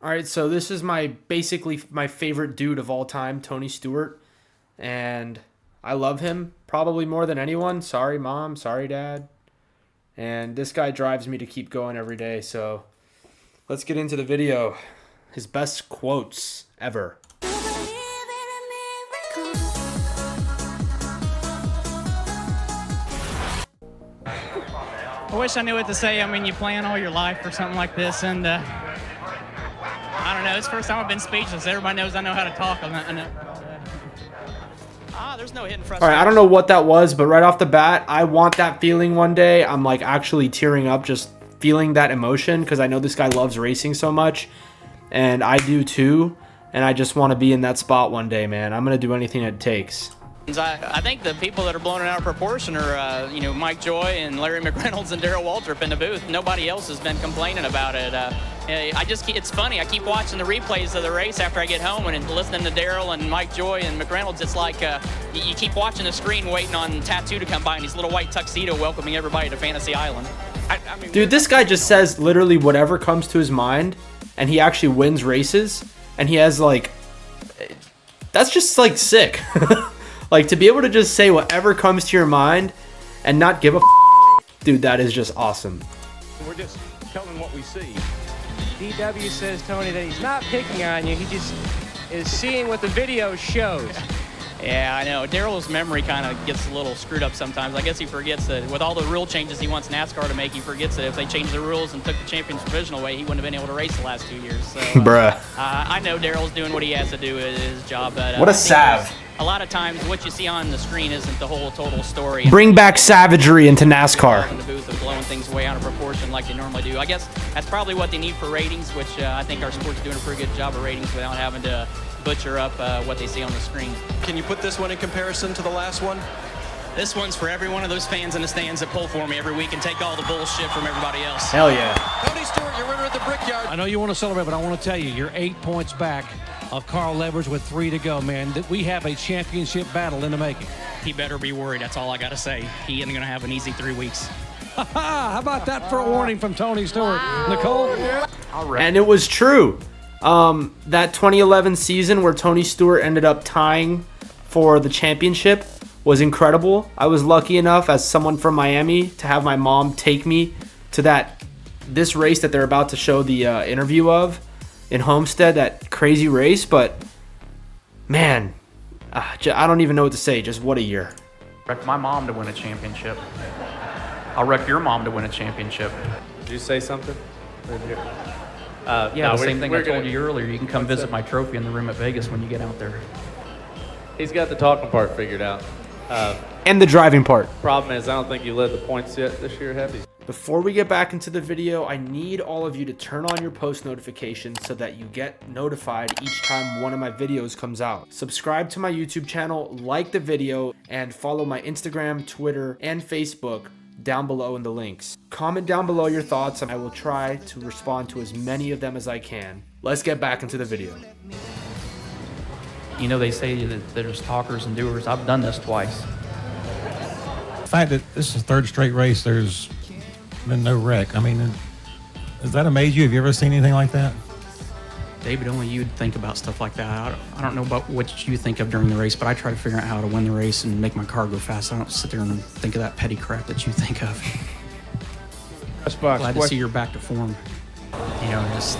All right, so this is basically my favorite dude of all time, Tony Stewart, and I love him probably more than anyone. Sorry, Mom. Sorry, Dad. And this guy drives me to keep going every day. So let's get into the video. His best quotes ever. I wish I knew what to say. I mean, you plan all your life for something like this, and I don't know. It's the first time I've been speechless. Everybody knows I know how to talk. There's no hidden frustration. All right, I don't know what that was, but right off the bat, I want that feeling one day. I'm like actually tearing up just feeling that emotion because I know this guy loves racing so much, and I do too. And I just want to be in that spot one day, man. I'm gonna do anything it takes. I think the people that are blown it out of proportion are, Mike Joy and Larry McReynolds and Darrell Waltrip in the booth. Nobody else has been complaining about it. It's funny. I keep watching the replays of the race after I get home and listening to Darrell and Mike Joy and McReynolds. It's like you keep watching the screen waiting on Tattoo to come by in his little white tuxedo welcoming everybody to Fantasy Island. Dude, this guy just says literally whatever comes to his mind, and he actually wins races, and he has that's just like sick. Like, to be able to just say whatever comes to your mind and not give a dude, that is just awesome. We're just telling what we see. DW says, Tony, that he's not picking on you. He just is seeing what the video shows. Yeah, I know. Darrell's memory kind of gets a little screwed up sometimes. I guess he forgets that with all the rule changes he wants NASCAR to make, he forgets that if they changed the rules and took the champion's provisional away, he wouldn't have been able to race the last 2 years. So, bruh. I know Darrell's doing what he has to do at his job. But, what a sav. A lot of times what you see on the screen isn't the whole total story. Bring back savagery into NASCAR. In the booth of blowing things way out of proportion like they normally do. I guess that's probably what they need for ratings, which I think our sport's doing a pretty good job of ratings without having to butcher up what they see on the screen. Can you put this one in comparison to the last one? This one's for every one of those fans in the stands that pull for me every week and take all the bullshit from everybody else. Hell yeah. Tony Stewart, you're winner at the Brickyard. I know you want to celebrate, but I want to tell you, you're 8 points back of Carl Leverage with 3 to go, man. That we have a championship battle in the making. He better be worried. That's all I got to say. He isn't going to have an easy 3 weeks. How about that for a warning from Tony Stewart? Wow. Nicole? And it was true. That 2011 season where Tony Stewart ended up tying for the championship was incredible. I was lucky enough as someone from Miami to have my mom take me to this race that they're about to show the interview of in Homestead, that crazy race. But man, I don't even know what to say. Just what a year. Wreck my mom to win a championship. I'll wreck your mom to win a championship. Did you say something? The same thing I told you earlier. You can come visit my trophy in the room at Vegas when you get out there. He's got the talking part figured out. And the driving part. Problem is, I don't think you led the points yet this year, have you? Before we get back into the video, I need all of you to turn on your post notifications so that you get notified each time one of my videos comes out. Subscribe to my YouTube channel, like the video, and follow my Instagram, Twitter, and Facebook down below in the links. Comment down below your thoughts and I will try to respond to as many of them as I can. Let's get back into the video. You know, they say that there's talkers and doers. I've done this twice. The fact that this is the third straight race, there's been no wreck. I mean, does that amaze you? Have you ever seen anything like that? David, only you'd think about stuff like that. I don't know about what you think of during the race, but I try to figure out how to win the race and make my car go fast. I don't sit there and think of that petty crap that you think of. Glad to see you're back to form. Just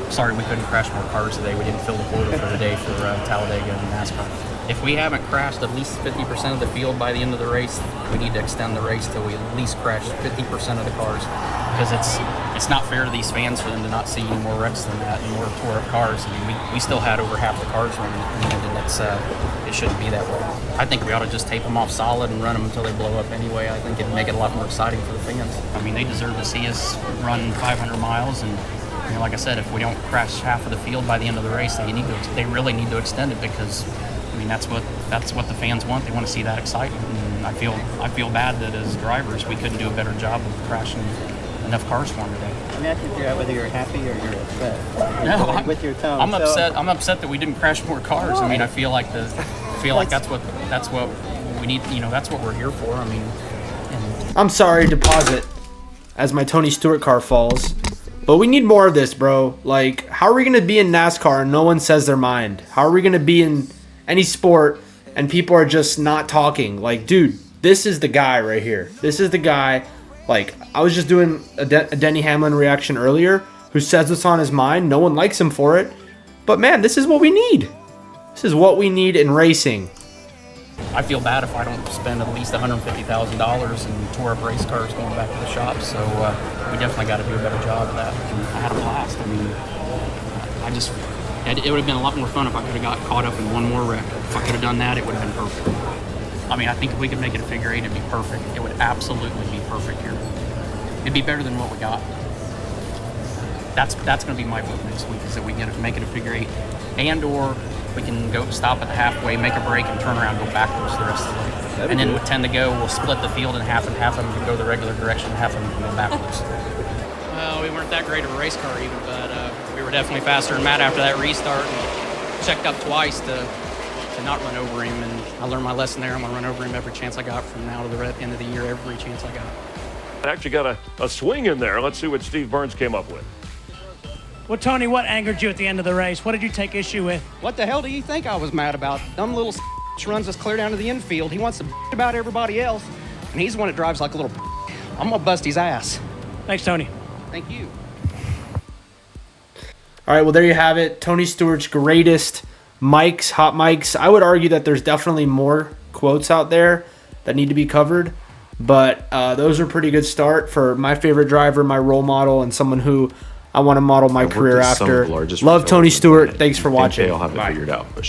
sorry we couldn't crash more cars today. We didn't fill the quota for the day for Talladega and NASCAR. If we haven't crashed at least 50% of the field by the end of the race, we need to extend the race till we at least crash 50% of the cars, because it's not fair to these fans for them to not see any more wrecks than that and more tore up cars. I mean, we still had over half the cars running, and it shouldn't be that way. I think we ought to just tape them off solid and run them until they blow up anyway. I think it'd make it a lot more exciting for the fans. I mean, they deserve to see us run 500 miles, and like I said, if we don't crash half of the field by the end of the race, they really need to extend it, because I mean, that's what the fans want. They want to see that excitement, and I feel bad that as drivers we couldn't do a better job of crashing enough cars for them today. I'm asking whether you're happy or you're upset. With your tone. I'm upset. I'm upset that we didn't crash more cars. I mean, I feel like that's what we need. That's what we're here for. I mean, I'm sorry, deposit, as my Tony Stewart car falls. But we need more of this, bro. Like, how are we going to be in NASCAR and no one says their mind? How are we going to be in any sport and people are just not talking? Like, dude, this is the guy right here. This is the guy. Like, I was just doing a Denny Hamlin reaction earlier, who says what's on his mind. No one likes him for it. But, man, this is what we need. This is what we need in racing. I feel bad if I don't spend at least $150,000 and tore up race cars going back to the shop. So we definitely got to do a better job of that. And I had a blast. I mean, it would have been a lot more fun if I could have got caught up in one more wreck. If I could have done that, it would have been perfect. I mean, I think if we could make it a figure eight, it'd be perfect. It would absolutely be perfect here. It'd be better than what we got. That's going to be my vote next week, is that we make it a figure eight, and or we can go stop at the halfway, make a break, and turn around and go backwards the rest of the way. And then with 10 to go, we'll split the field in half, and half of them can go the regular direction, half of them can go backwards. Well, we weren't that great of a race car even, but we were definitely faster than Matt after that restart. And checked up twice to not run over him, and I learned my lesson there. I'm going to run over him every chance I got from now to the end of the year, every chance I got. I actually got a swing in there. Let's see what Steve Burns came up with. Well, Tony, what angered you at the end of the race? What did you take issue with? What the hell do you think I was mad about? Dumb little runs us clear down to the infield. He wants to about everybody else, and he's the one that drives like a little. I'm going to bust his ass. Thanks, Tony. Thank you. All right, well, there you have it. Tony Stewart's greatest mics, hot mics. I would argue that there's definitely more quotes out there that need to be covered, but those are a pretty good start for my favorite driver, my role model, and someone who I want to model my career after. Love Tony Stewart. Thanks for watching. I'll have it figured out. But